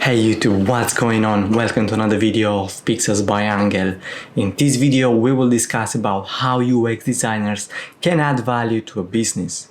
Hey YouTube, what's going on? Welcome to another video of Pixels by Angel. In this video, we will discuss about how UX designers can add value to a business.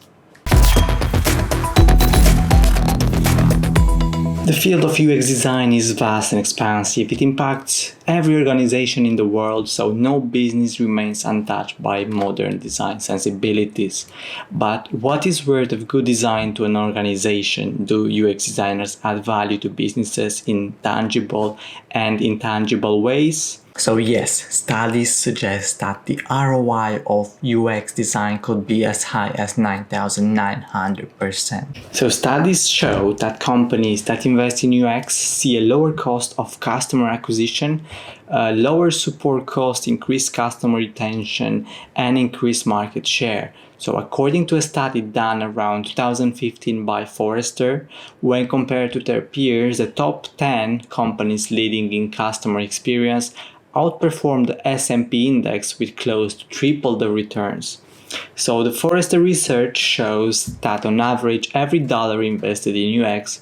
The field of UX design is vast and expansive. It impacts every organization in the world, so no business remains untouched by modern design sensibilities. But what is worth of good design to an organization? Do UX designers add value to businesses in tangible and intangible ways? So yes, studies suggest that the ROI of UX design could be as high as 9,900%. So studies show that companies that invest in UX see a lower cost of customer acquisition, lower support cost, increased customer retention, and increased market share. So according to a study done around 2015 by Forrester, when compared to their peers, the top 10 companies leading in customer experience outperformed the S&P index with close to triple the returns. So the Forrester research shows that on average every dollar invested in UX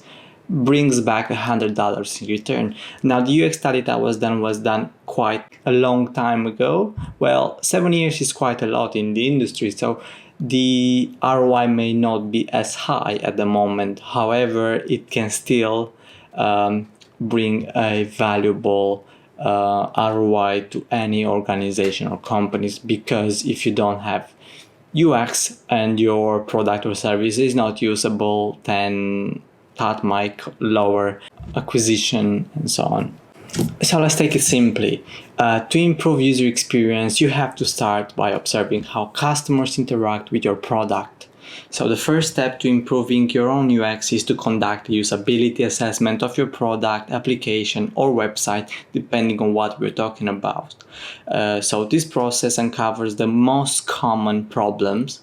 brings back $100 in return. Now the UX study that was done quite a long time ago. Well, 7 years is quite a lot in the industry, so the ROI may not be as high at the moment. However, it can still bring a valuable ROI to any organization or companies, because if you don't have UX and your product or service is not usable, then that might lower acquisition and so on. So let's take it simply. To improve user experience, you have to start by observing how customers interact with your product. So the first step to improving your own UX is to conduct a usability assessment of your product, application, or website, depending on what we're talking about. So this process uncovers the most common problems.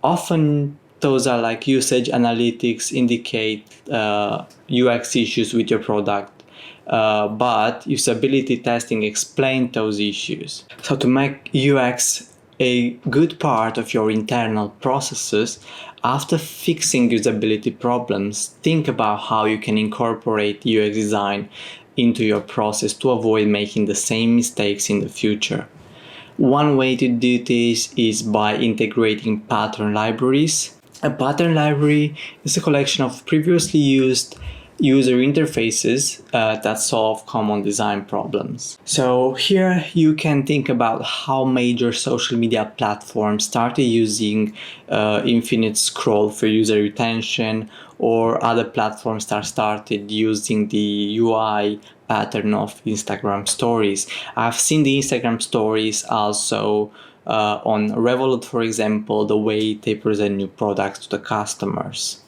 Often those are like usage analytics indicate UX issues with your product. But usability testing explains those issues. So to make UX a good part of your internal processes, after fixing usability problems, think about how you can incorporate UX design into your process to avoid making the same mistakes in the future. One way to do this is by integrating pattern libraries. A pattern library is a collection of previously used user interfaces that solve common design problems. So here you can think about how major social media platforms started using infinite scroll for user retention, or other platforms that started using the UI pattern of Instagram stories. I've seen the Instagram stories also on Revolut, for example, the way they present new products to the customers.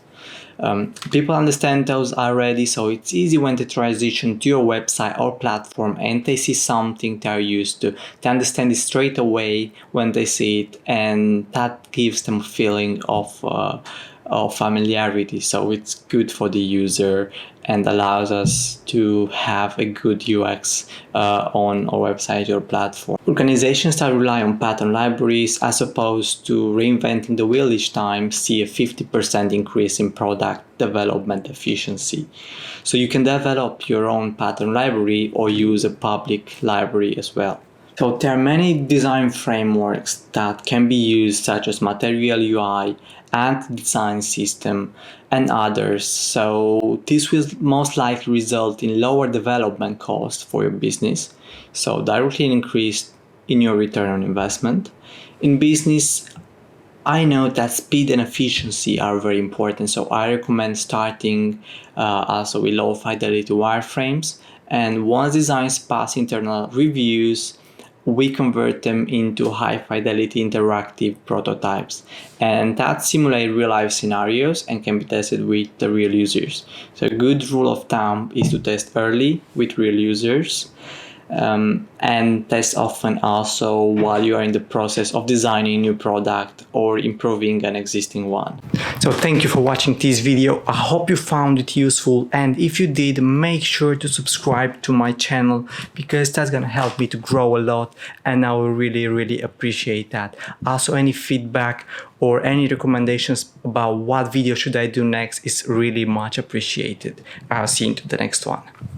People understand those already, so it's easy when they transition to your website or platform and they see something they're used to. They understand it straight away when they see it, and that gives them a feeling of familiarity. So it's good for the user and allows us to have a good UX on our website or platform. Organizations that rely on pattern libraries as opposed to reinventing the wheel each time see a 50% increase in product development efficiency. So you can develop your own pattern library or use a public library as well. So there are many design frameworks that can be used, such as Material UI, and Design System, and others. So this will most likely result in lower development costs for your business, so directly increase in your return on investment. In business, I know that speed and efficiency are very important, so I recommend starting also with low fidelity wireframes, and once designs pass internal reviews, we convert them into high fidelity interactive prototypes, and that simulate real life scenarios and can be tested with the real users. So a good rule of thumb is to test early with real users. and test often also while you are in the process of designing a new product or improving an existing one. So thank you for watching this video. I hope you found it useful, and if you did, make sure to subscribe to my channel because that's gonna help me to grow a lot, and I will really appreciate that. Also, any feedback or any recommendations about what video should I do next is really much appreciated. I'll see you into the next one.